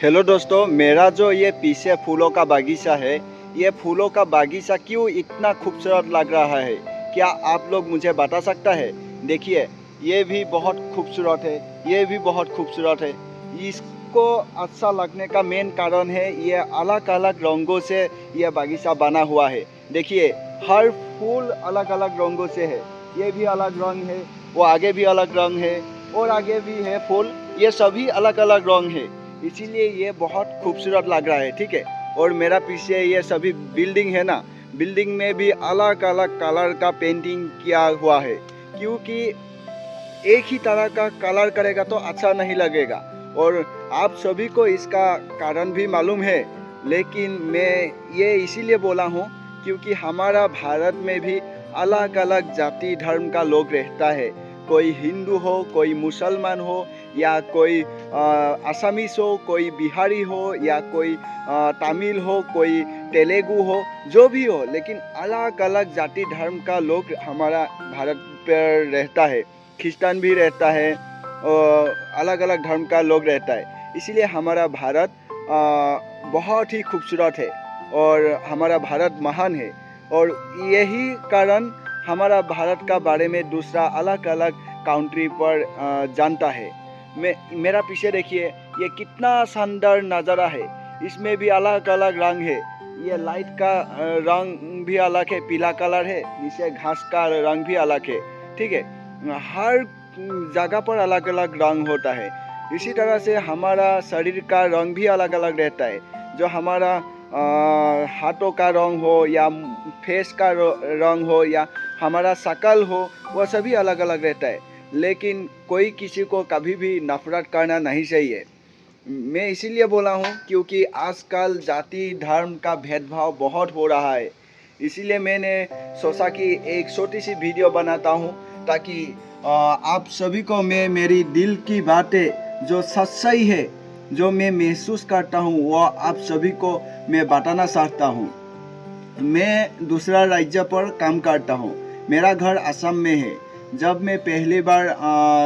Hello दोस्तों, मेरा जो ये पीछे फूलों का बागीचा है, ये फूलों का बागीचा क्यों इतना खूबसूरत लग रहा है, क्या आप लोग मुझे बता सकता है? देखिए, ये भी बहुत खूबसूरत है, ये भी बहुत खूबसूरत है। इसको अच्छा लगने का मेन कारण है ये अलग अलग रंगों से ये बागीचा बना हुआ है। देखिए, हर फूल अलग अलग रंगों से है। ये भी अलग रंग है, वो आगे भी अलग रंग है, और आगे भी है फूल। ये सभी अलग अलग रंग है, इसीलिए ये बहुत खूबसूरत लग रहा है। ठीक है, और मेरा पीछे ये सभी बिल्डिंग है ना, बिल्डिंग में भी अलग अलग कलर का पेंटिंग किया हुआ है, क्योंकि एक ही तरह का कलर करेगा तो अच्छा नहीं लगेगा। और आप सभी को इसका कारण भी मालूम है, लेकिन मैं ये इसीलिए बोला हूँ क्योंकि हमारा भारत में भी अलग अलग जाति धर्म का लोग रहता है। कोई हिंदू हो, कोई मुसलमान हो, या कोई असमीस हो, कोई बिहारी हो, या कोई तमिल हो, कोई तेलुगु हो, जो भी हो, लेकिन अलग अलग जाति धर्म का लोग हमारा भारत पर रहता है। क्रिस्तान भी रहता है, और अलग अलग धर्म का लोग रहता है। इसीलिए हमारा भारत बहुत ही खूबसूरत है, और हमारा भारत महान है। और यही कारण हमारा भारत का बारे में दूसरा अलग अलग कंट्री पर जानता है। मेरा पीछे देखिए, ये कितना शानदार नज़ारा है। इसमें भी अलग अलग रंग है। ये लाइट का रंग भी अलग है, पीला कलर है। नीचे घास का रंग भी अलग है। ठीक है, हर जगह पर अलग अलग रंग होता है। इसी तरह से हमारा शरीर का रंग भी अलग अलग रहता है। जो हमारा हाथों का रंग हो, या फेस का रंग हो, या हमारा शक्ल हो, वह सभी अलग अलग रहता है। लेकिन कोई किसी को कभी भी नफरत करना नहीं चाहिए। मैं इसीलिए बोला हूँ क्योंकि आजकल जाति धर्म का भेदभाव बहुत हो रहा है। इसीलिए मैंने सोचा कि एक छोटी सी वीडियो बनाता हूँ, ताकि आप सभी को मैं मेरी दिल की बातें जो सच्चाई है, जो मैं महसूस करता हूँ, वह आप सभी को मैं बताना चाहता हूँ। मैं दूसरा राज्य पर काम करता हूँ। मेरा घर असम में है। जब मैं पहली बार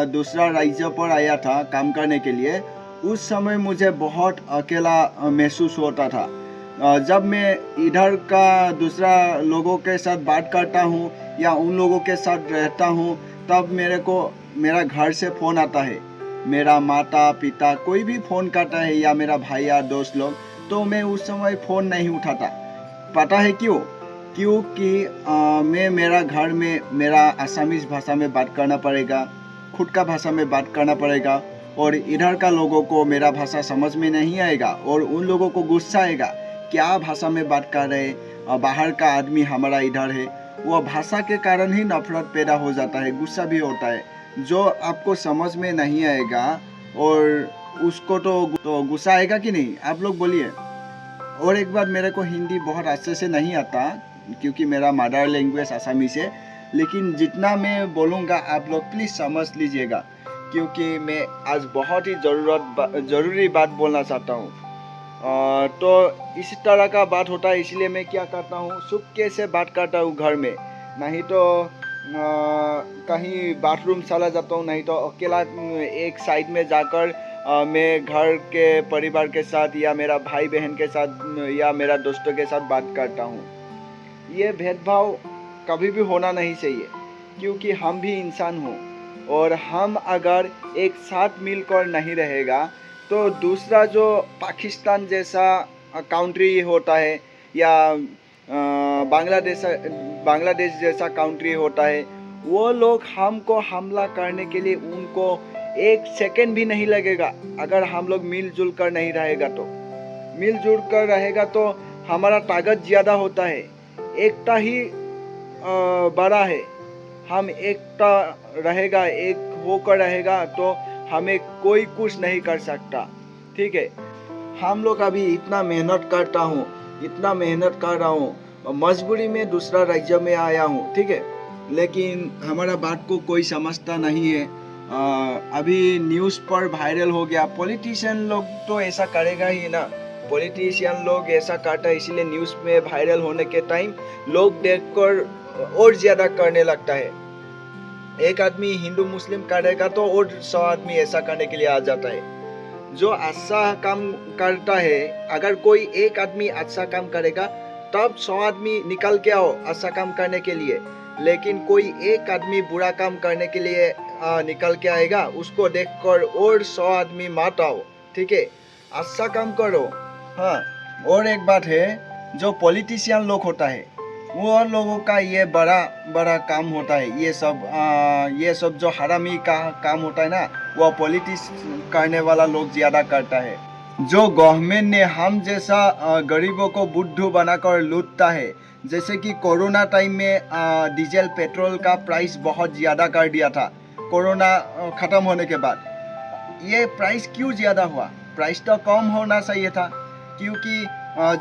दूसरा राज्य पर आया था काम करने के लिए, उस समय मुझे बहुत अकेला महसूस होता था। जब मैं इधर का दूसरा लोगों के साथ बात करता हूँ, या उन लोगों के साथ रहता हूँ, तब मेरे को मेरा घर से फ़ोन आता है। मेरा माता पिता कोई भी फ़ोन करता है, या मेरा भाई या दोस्त लोग, तो मैं उस समय फ़ोन नहीं उठाता। पता है क्यों? क्योंकि मैं मेरा घर में मेरा असमीज भाषा में बात करना पड़ेगा, खुद का भाषा में बात करना पड़ेगा, और इधर का लोगों को मेरा भाषा समझ में नहीं आएगा, और उन लोगों को गुस्सा आएगा, क्या भाषा में बात कर रहे हैं, बाहर का आदमी हमारा इधर है। वह भाषा के कारण ही नफरत पैदा हो जाता है, गुस्सा भी होता है। जो आपको समझ में नहीं आएगा, और उसको तो गुस्सा आएगा कि नहीं, आप लोग बोलिए। और एक बार, मेरे को हिंदी बहुत अच्छे से नहीं आता, क्योंकि मेरा मदर लैंग्वेज आसामी से, लेकिन जितना मैं बोलूँगा आप लोग प्लीज़ समझ लीजिएगा, क्योंकि मैं आज बहुत ही ज़रूरी बात बोलना चाहता हूँ। तो इस तरह का बात होता है, इसलिए मैं क्या करता हूँ, चुपके से बात करता हूँ घर में। नहीं तो कहीं बाथरूम चला जाता हूँ, नहीं तो अकेला एक साइड में जाकर मैं घर के परिवार के साथ, या मेरा भाई बहन के साथ, या मेरा दोस्तों के साथ बात करता हूँ। ये भेदभाव कभी भी होना नहीं चाहिए, क्योंकि हम भी इंसान हों, और हम अगर एक साथ मिलकर नहीं रहेगा, तो दूसरा जो पाकिस्तान जैसा कंट्री होता है, या बांग्लादेश जैसा कंट्री होता है, वो लोग हमको हमला करने के लिए उनको एक सेकंड भी नहीं लगेगा। अगर हम लोग मिलजुल कर नहीं रहेगा तो, मिलजुल कर रहेगा तो हमारा ताकत ज़्यादा होता है। एकता ही बड़ा है। हम एकता रहेगा, एक होकर रहेगा, तो हमें कोई कुछ नहीं कर सकता। ठीक है, हम लोग अभी इतना मेहनत करता हूँ, इतना मेहनत कर रहा हूँ, मजबूरी में दूसरा राज्य में आया हूँ। ठीक है, लेकिन हमारा बात को कोई समझता नहीं है। अभी न्यूज़ पर वायरल हो गया। पॉलिटिशियन लोग तो ऐसा करेगा ही ना, पॉलिटिशियन लोग ऐसा करता है, इसलिए न्यूज़ में वायरल होने के टाइम लोग देखकर और ज़्यादा करने लगता है। एक आदमी हिंदू मुस्लिम करेगा तो और 100 आदमी ऐसा करने के लिए आ जाता है। जो अच्छा काम करता है, अगर कोई एक आदमी अच्छा काम करेगा तब 100 आदमी निकल के आओ अच्छा काम करने के लिए। लेकिन कोई एक आदमी बुरा काम करने के लिए निकल के आएगा, उसको देखकर और 100 आदमी मत आओ, ठीक है। अच्छा काम करो। हाँ, और एक बात है, जो पॉलिटिशियन लोग होता है वो लोगों का ये बड़ा बड़ा काम होता है। ये सब जो हरामी का काम होता है ना, वो पॉलिटिक्स करने वाला लोग ज़्यादा करता है। जो गवर्नमेंट ने हम जैसा गरीबों को बुद्धू बनाकर लूटता है। जैसे कि कोरोना टाइम में डीजल पेट्रोल का प्राइस बहुत ज़्यादा कर दिया था कोरोना ख़त्म होने के बाद। ये प्राइस क्यों ज़्यादा हुआ? प्राइस तो कम होना चाहिए था, क्योंकि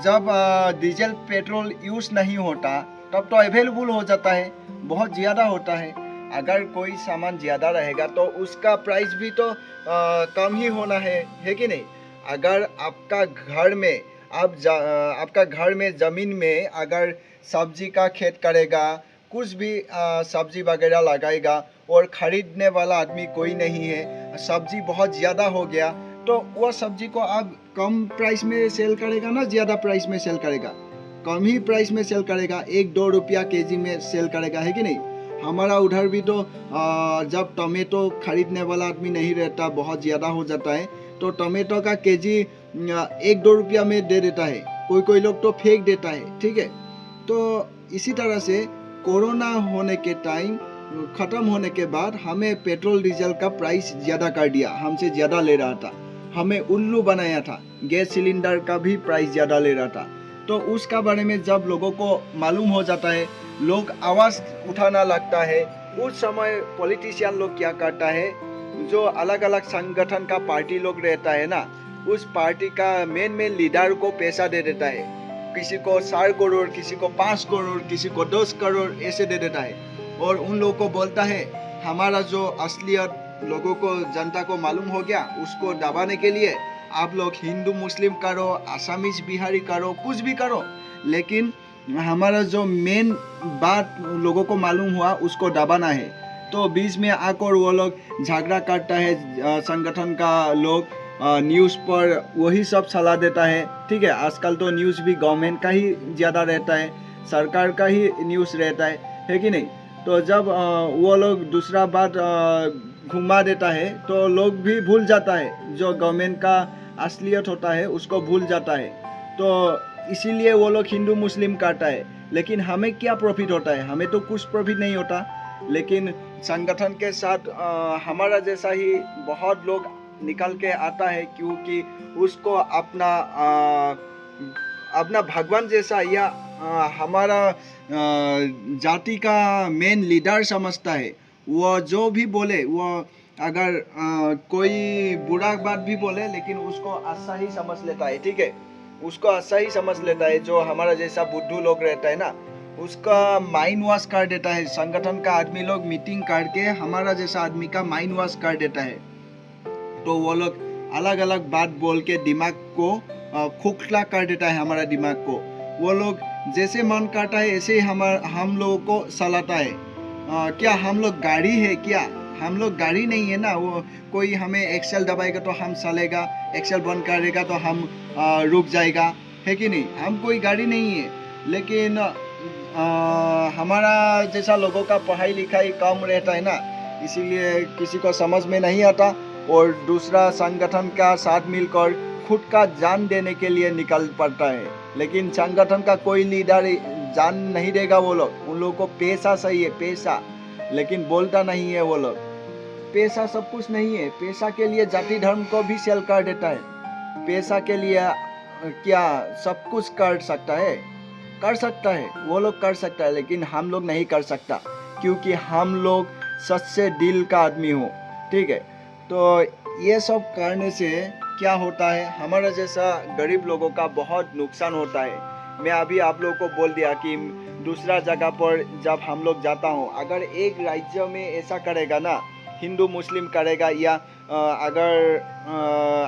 जब डीजल पेट्रोल यूज़ नहीं होता तब तो अवेलेबल हो जाता है, बहुत ज़्यादा होता है। अगर कोई सामान ज़्यादा रहेगा तो उसका प्राइस भी तो कम ही होना है कि नहीं? अगर आपका घर में ज़मीन में अगर सब्जी का खेत करेगा, कुछ भी सब्जी वगैरह लगाएगा और ख़रीदने वाला आदमी कोई नहीं है, सब्जी बहुत ज़्यादा हो गया, तो वह सब्जी को आप कम प्राइस में सेल करेगा ना ज़्यादा प्राइस में सेल करेगा? कम ही प्राइस में सेल करेगा, 1-2 रुपया केजी में सेल करेगा, है कि नहीं? हमारा उधर भी तो जब टमेटो खरीदने वाला आदमी नहीं रहता, बहुत ज़्यादा हो जाता है, तो टमेटो का केजी 1-2 रुपया में दे देता है, कोई लोग तो फेंक देता है, ठीक है। तो इसी तरह से कोरोना होने के टाइम ख़त्म होने के बाद हमें पेट्रोल डीजल का प्राइस ज़्यादा कर दिया, हमसे ज़्यादा ले रहा था, हमें उल्लू बनाया था। गैस सिलेंडर का भी प्राइस ज़्यादा ले रहा था। तो उसका बारे में जब लोगों को मालूम हो जाता है, लोग आवाज़ उठाना लगता है। उस समय पॉलिटिशियन लोग क्या करता है, जो अलग अलग संगठन का पार्टी लोग रहता है ना, उस पार्टी का मेन लीडर को पैसा दे देता है। किसी को 4 करोड़, किसी को 5 करोड़, किसी को 10 करोड़ ऐसे दे देता है, और उन लोगों को बोलता है हमारा जो असलियत लोगों को, जनता को मालूम हो गया, उसको दबाने के लिए आप लोग हिंदू मुस्लिम करो, आसामीज बिहारी करो, कुछ भी करो, लेकिन हमारा जो मेन बात लोगों को मालूम हुआ उसको दबाना है। तो बीच में आकर वो लोग झगड़ा करता है, संगठन का लोग न्यूज़ पर वही सब सलाह देता है, ठीक है। आजकल तो न्यूज़ भी गवर्नमेंट का ही ज़्यादा रहता है, सरकार का ही न्यूज़ रहता है कि नहीं? तो जब वो लोग दूसरा बात घुमा देता है तो लोग भी भूल जाता है, जो गवर्नमेंट का असलियत होता है उसको भूल जाता है। तो इसीलिए वो लोग हिंदू मुस्लिम काटता है। लेकिन हमें क्या प्रॉफिट होता है? हमें तो कुछ प्रॉफिट नहीं होता। लेकिन संगठन के साथ हमारा जैसा ही बहुत लोग निकल के आता है, क्योंकि उसको अपना भगवान जैसा या हमारा जाति का मेन लीडर समझता है। वो जो भी बोले, वो अगर कोई बुरा बात भी बोले लेकिन उसको अच्छा ही समझ लेता है, ठीक है। उसको अच्छा ही समझ लेता है। जो हमारा जैसा बुद्धू लोग रहता है ना, उसका माइंड वॉश कर देता है। संगठन का आदमी लोग मीटिंग करके हमारा जैसा आदमी का माइंड वॉश कर देता है। तो वो लोग अलग अलग बात बोल के दिमाग को खोखला कर देता है, हमारा दिमाग को। वो लोग जैसे मन करता है ऐसे ही हम लोगों को चलाता है। क्या हम लोग गाड़ी है क्या? हम लोग गाड़ी नहीं है ना। वो कोई हमें एक्सेल दबाएगा तो हम चलेगा, एक्सेल बंद करेगा तो हम रुक जाएगा, है कि नहीं? हम कोई गाड़ी नहीं है। लेकिन हमारा जैसा लोगों का पढ़ाई लिखाई कम रहता है ना, इसीलिए किसी को समझ में नहीं आता, और दूसरा संगठन का साथ मिलकर खुद का जान देने के लिए निकल पड़ता है। लेकिन संगठन का कोई लीडर जान नहीं देगा। वो लोग, उन लोगों को पैसा चाहिए, पैसा, लेकिन बोलता नहीं है वो लोग। पैसा सब कुछ नहीं है। पैसा के लिए जाति धर्म को भी सेल कर देता है। पैसा के लिए क्या सब कुछ कर सकता है? कर सकता है, वो लोग कर सकता है, लेकिन हम लोग नहीं कर सकता, क्योंकि हम लोग सच्चे दिल का आदमी हो, ठीक है। तो ये सब करने से क्या होता है, हमारा जैसा गरीब लोगों का बहुत नुकसान होता है। मैं अभी आप लोगों को बोल दिया कि दूसरा जगह पर जब हम लोग जाता हूँ, अगर एक राज्य में ऐसा करेगा ना, हिंदू मुस्लिम करेगा या अगर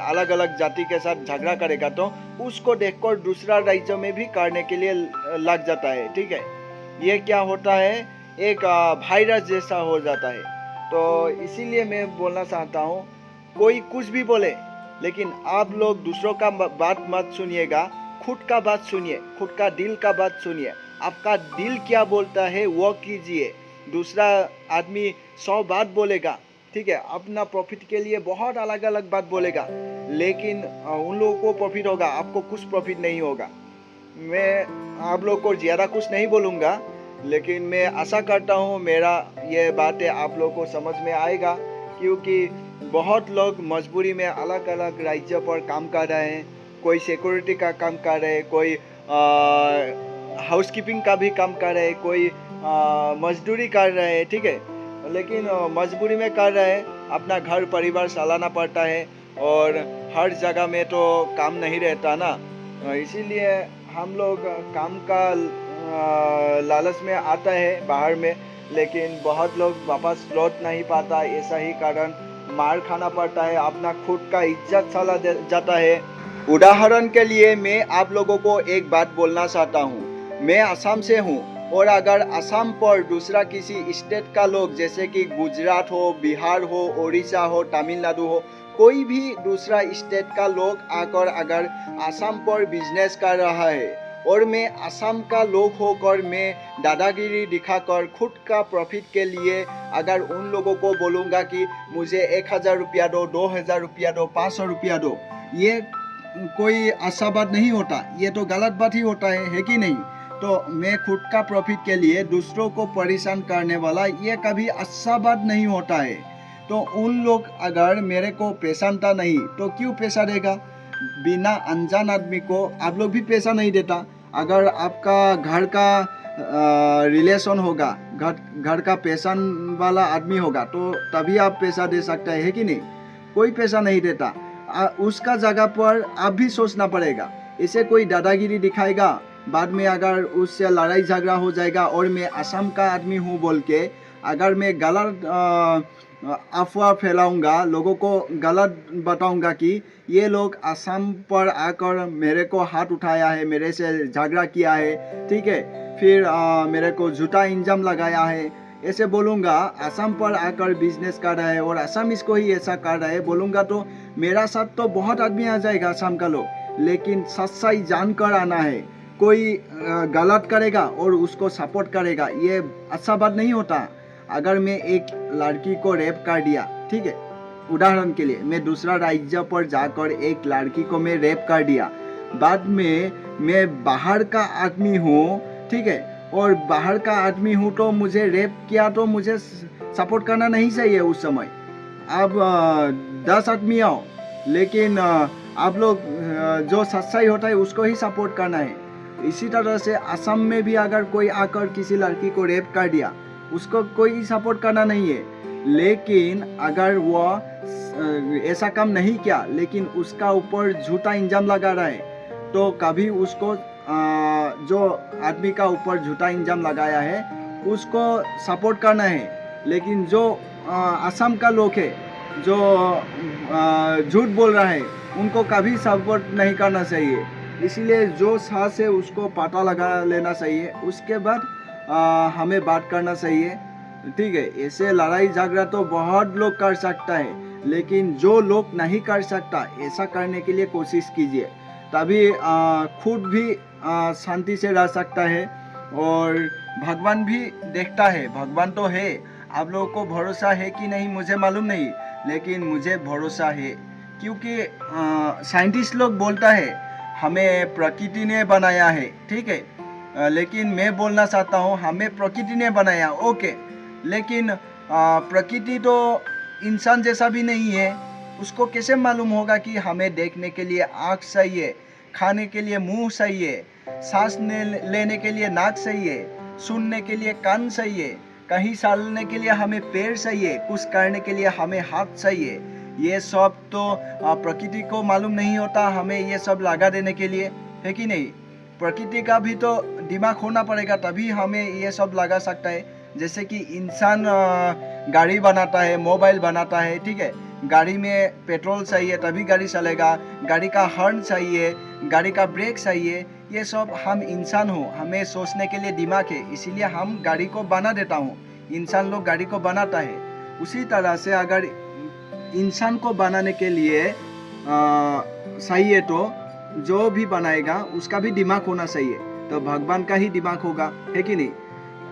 अलग अलग जाति के साथ झगड़ा करेगा, तो उसको देखकर दूसरा राज्य में भी करने के लिए लग जाता है, ठीक है। ये क्या होता है, एक वायरस जैसा हो जाता है। तो इसीलिए मैं बोलना चाहता हूँ, कोई कुछ भी बोले, लेकिन आप लोग दूसरों का बात मत सुनिएगा, खुद का बात सुनिए, खुद का दिल का बात सुनिए। आपका दिल क्या बोलता है वो कीजिए। दूसरा आदमी 100 बात बोलेगा, ठीक है, अपना प्रॉफिट के लिए बहुत अलग अलग बात बोलेगा, लेकिन उन लोगों को प्रॉफिट होगा, आपको कुछ प्रॉफिट नहीं होगा। मैं आप लोग को ज़्यादा कुछ नहीं बोलूँगा, लेकिन मैं आशा करता हूँ मेरा ये बातें आप लोग को समझ में आएगा, क्योंकि बहुत लोग मजबूरी में अलग अलग राज्य पर काम कर रहे हैं। कोई सिक्योरिटी का काम कर रहे हैं, कोई हाउसकीपिंग का भी काम कर रहे हैं, कोई मजदूरी कर रहे हैं, ठीक है, लेकिन मजबूरी में कर रहे हैं, अपना घर परिवार चलाना पड़ता है और हर जगह में तो काम नहीं रहता ना। इसीलिए हम लोग काम का लालच में आता है बाहर में, लेकिन बहुत लोग वापस लौट नहीं पाता। ऐसा ही कारण मार खाना पड़ता है, अपना खुद का इज्जत चला जाता है। उदाहरण के लिए मैं आप लोगों को एक बात बोलना चाहता हूँ। मैं असम से हूँ, और अगर असम पर दूसरा किसी स्टेट का लोग, जैसे कि गुजरात हो, बिहार हो, उड़ीसा हो, तमिलनाडु हो, कोई भी दूसरा स्टेट का लोग आकर अगर असम पर बिजनेस कर रहा है, और मैं असम का लोग होकर मैं दादागिरी दिखाकर खुद का प्रॉफिट के लिए अगर उन लोगों को बोलूँगा कि मुझे 1000 रुपया दो, 2000 रुपया दो, 500 रुपया दो, ये कोई अच्छा बात नहीं होता, ये तो गलत बात ही होता है कि नहीं। तो मैं खुद का प्रॉफिट के लिए दूसरों को परेशान करने वाला, ये कभी अच्छा बात नहीं होता है। तो उन लोग अगर मेरे को पहचानता नहीं तो क्यों पैसा देगा? बिना अनजान आदमी को आप लोग भी पैसा नहीं देता। अगर आपका घर का रिलेशन होगा, घर का पहचान वाला आदमी होगा, तो तभी आप पैसा दे सकते हैं, है कि नहीं? कोई पैसा नहीं देता। उसका जगह पर आप भी सोचना पड़ेगा। इसे कोई दादागिरी दिखाएगा, बाद में अगर उससे लड़ाई झगड़ा हो जाएगा, और मैं असम का आदमी हूँ बोल के अगर मैं गलत अफवाह फैलाऊंगा, लोगों को गलत बताऊंगा कि ये लोग असम पर आकर मेरे को हाथ उठाया है, मेरे से झगड़ा किया है, ठीक है, फिर मेरे को झूठा इल्जाम लगाया है, ऐसे बोलूँगा, असम पर आकर बिजनेस कर रहा है और असम इसको ही ऐसा कर रहा है बोलूँगा, तो मेरा साथ तो बहुत आदमी आ जाएगा असम का लोग, लेकिन सच्चाई जानकर आना है। कोई गलत करेगा और उसको सपोर्ट करेगा, ये अच्छा बात नहीं होता। अगर मैं एक लड़की को रेप कर दिया, ठीक है, उदाहरण के लिए मैं दूसरा राज्य पर जाकर एक लड़की को मैं रेप कर दिया, बाद में मैं बाहर का आदमी हूँ, ठीक है, और बाहर का आदमी हूँ तो मुझे रेप किया तो मुझे सपोर्ट करना नहीं चाहिए उस समय। अब 10 आदमी आओ, लेकिन आप लोग जो सच्चाई होता है उसको ही सपोर्ट करना है। इसी तरह से असम में भी अगर कोई आकर किसी लड़की को रेप कर दिया, उसको कोई सपोर्ट करना नहीं है, लेकिन अगर वो ऐसा काम नहीं किया, लेकिन उसका ऊपर झूठा इल्जाम लगा रहा है, तो कभी उसको जो आदमी का ऊपर झूठा इल्जाम लगाया है उसको सपोर्ट करना है। लेकिन जो असम का लोग है जो झूठ बोल रहा है, उनको कभी सपोर्ट नहीं करना चाहिए। इसलिए जो सच है उसको पता लगा लेना चाहिए, उसके बाद हमें बात करना चाहिए, ठीक है। ऐसे लड़ाई झगड़ा तो बहुत लोग कर सकता है, लेकिन जो लोग नहीं कर सकता, ऐसा करने के लिए कोशिश कीजिए, तभी खुद भी शांति से रह सकता है। और भगवान भी देखता है, भगवान तो है। आप लोगों को भरोसा है कि नहीं मुझे मालूम नहीं, लेकिन मुझे भरोसा है, क्योंकि साइंटिस्ट लोग बोलता है हमें प्रकृति ने बनाया है, ठीक है, लेकिन मैं बोलना चाहता हूँ हमें प्रकृति ने बनाया, ओके, लेकिन प्रकृति तो इंसान जैसा भी नहीं है। उसको कैसे मालूम होगा कि हमें देखने के लिए आँख चाहिए, खाने के लिए मुंह चाहिए, सांस लेने के लिए नाक चाहिए, सुनने के लिए कान चाहिए, कहीं चलने के लिए हमें पैर चाहिए, कुछ करने के लिए हमें हाथ चाहिए। ये सब तो प्रकृति को मालूम नहीं होता हमें ये सब लगा देने के लिए, है कि नहीं? प्रकृति का भी तो दिमाग होना पड़ेगा, तभी हमें ये सब लगा सकता है। जैसे कि इंसान गाड़ी बनाता है, मोबाइल बनाता है, ठीक है, गाड़ी में पेट्रोल चाहिए तभी गाड़ी चलेगा, गाड़ी का हॉर्न चाहिए, गाड़ी का ब्रेक चाहिए, ये सब हम इंसान हो, हमें सोचने के लिए दिमाग है, इसीलिए हम गाड़ी को बना देता हूँ, इंसान लोग गाड़ी को बनाता है। उसी तरह से अगर इंसान को बनाने के लिए सही है तो जो भी बनाएगा उसका भी दिमाग होना चाहिए, तो भगवान का ही दिमाग होगा, है कि नहीं।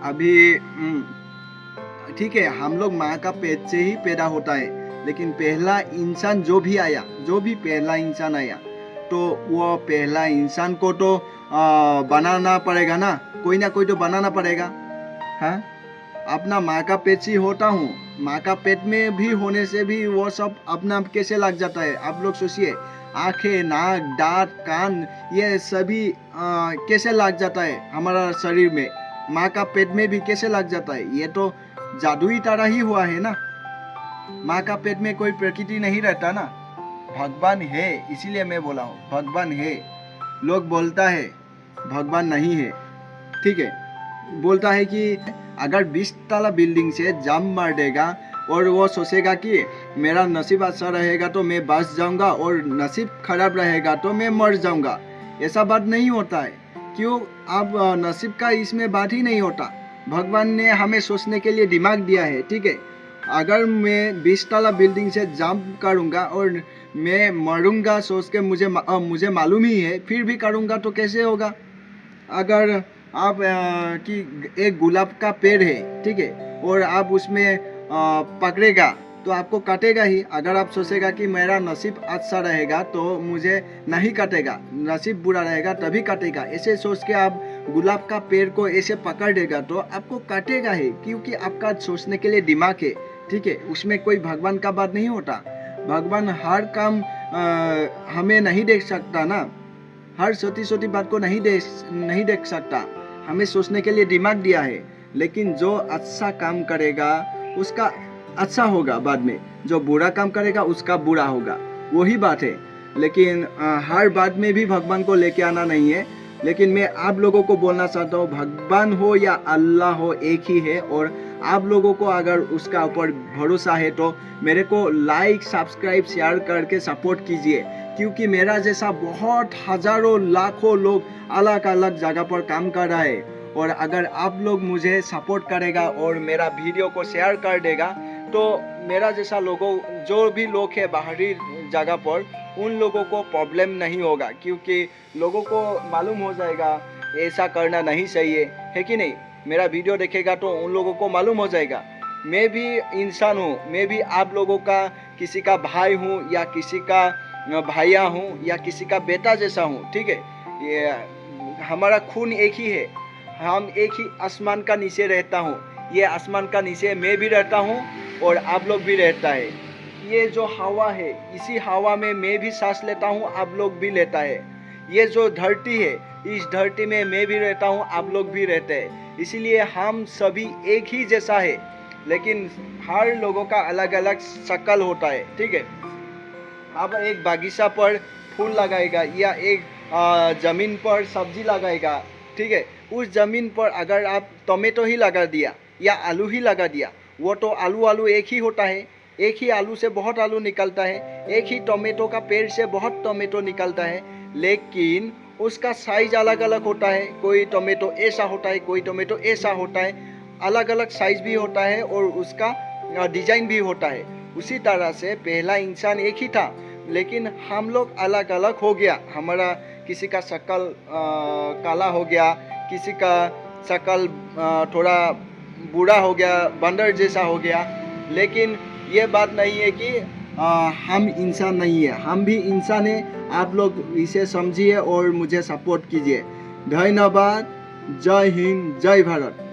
अभी ठीक है, हम लोग माँ का पेट से ही पैदा होता है, लेकिन पहला इंसान जो भी आया, जो भी पहला इंसान आया, तो वो पहला इंसान को तो बनाना पड़ेगा ना, कोई ना कोई तो बनाना पड़ेगा। हाँ, अपना माँ का पेट से होता हूँ, माँ का पेट में भी होने से भी वो सब अपना कैसे लग जाता है। आप लोग सोचिए, आंखें, नाक, दांत, कान, ये सभी कैसे लग जाता है हमारा शरीर में, माँ का पेट में भी कैसे लग जाता है। ये तो जादुई तरह ही हुआ है ना। माँ का पेट में कोई प्रकृति नहीं रहता ना, भगवान है, इसीलिए मैं बोला हूँ भगवान है। लोग बोलता है भगवान नहीं है, ठीक है, बोलता है कि अगर 20 तला बिल्डिंग से जंप मार देगा और वो सोचेगा कि मेरा नसीब अच्छा रहेगा तो मैं बच जाऊंगा और नसीब खराब रहेगा तो मैं मर जाऊंगा, ऐसा बात नहीं होता है। क्यों? अब नसीब का इसमें बात ही नहीं होता। भगवान ने हमें सोचने के लिए दिमाग दिया है, ठीक है। अगर मैं 20 तला बिल्डिंग से जंप करूंगा और मैं मरूंगा सोच के मुझे मालूम ही है, फिर भी करूंगा तो कैसे होगा। अगर आप कि एक गुलाब का पेड़ है, ठीक है, और आप उसमें पकड़ेगा तो आपको काटेगा ही। अगर आप सोचेगा कि मेरा नसीब अच्छा रहेगा तो मुझे नहीं काटेगा, नसीब बुरा रहेगा तभी काटेगा, ऐसे सोच के आप गुलाब का पेड़ को ऐसे पकड़ देगा तो आपको काटेगा ही, क्योंकि आपका सोचने के लिए दिमाग है, ठीक है। उसमें कोई भगवान का बात नहीं होता। भगवान हर काम हमें नहीं देख सकता ना, हर छोटी छोटी बात को नहीं देख सकता। हमें सोचने के लिए दिमाग दिया है, लेकिन जो अच्छा काम करेगा उसका अच्छा होगा, बाद में जो बुरा काम करेगा उसका बुरा होगा, वही बात है। लेकिन हर बात में भी भगवान को लेके आना नहीं है। लेकिन मैं आप लोगों को बोलना चाहता हूँ, भगवान हो या अल्लाह हो, एक ही है। और आप लोगों को अगर उसका ऊपर भरोसा है तो मेरे को लाइक, सब्सक्राइब, शेयर करके सपोर्ट कीजिए, क्योंकि मेरा जैसा बहुत हजारों लाखों लोग अलग अलग जगह पर काम कर रहा है। और अगर आप लोग मुझे सपोर्ट करेगा और मेरा वीडियो को शेयर कर देगा तो मेरा जैसा लोगों, जो भी लोग है बाहरी जगह पर, उन लोगों को प्रॉब्लम नहीं होगा, क्योंकि लोगों को मालूम हो जाएगा ऐसा करना नहीं चाहिए, है कि नहीं। मेरा वीडियो देखेगा तो उन लोगों को मालूम हो जाएगा मैं भी इंसान हूँ, मैं भी आप लोगों का किसी का भाई हूँ या किसी का भाइया हूँ या किसी का बेटा जैसा हूँ, ठीक है। ये हमारा खून एक ही है, हम एक ही आसमान का नीचे रहता हूँ, ये आसमान का नीचे मैं भी रहता हूँ और आप लोग भी रहता है। ये जो हवा है, इसी हवा में मैं भी सांस लेता हूँ, आप लोग भी लेता है। ये जो धरती है, इस धरती में मैं भी रहता हूँ, आप लोग भी रहते हैं। इसीलिए हम सभी एक ही जैसा है, लेकिन हर लोगों का अलग अलग शक्ल होता है, ठीक है। अब एक बागीचा पर फूल लगाएगा या एक ज़मीन पर सब्जी लगाएगा, ठीक है। उस ज़मीन पर अगर आप टमेटो ही लगा दिया या आलू ही लगा दिया, वो तो आलू एक ही होता है, एक ही आलू से बहुत आलू निकलता है, एक ही टमेटो का पेड़ से बहुत टमेटो निकलता है, लेकिन उसका साइज अलग अलग होता है। कोई टमेटो ऐसा होता है, कोई टमेटो ऐसा होता है, अलग अलग साइज भी होता है और उसका डिजाइन भी होता है। उसी तरह से पहला इंसान एक ही था, लेकिन हम लोग अलग अलग हो गया। हमारा किसी का शक्ल काला हो गया, किसी का शक्ल थोड़ा बूढ़ा हो गया, बंदर जैसा हो गया। लेकिन ये बात नहीं है कि हम इंसान नहीं है, हम भी इंसान है। आप लोग इसे समझिए और मुझे सपोर्ट कीजिए। धन्यवाद। जय हिंद, जय भारत।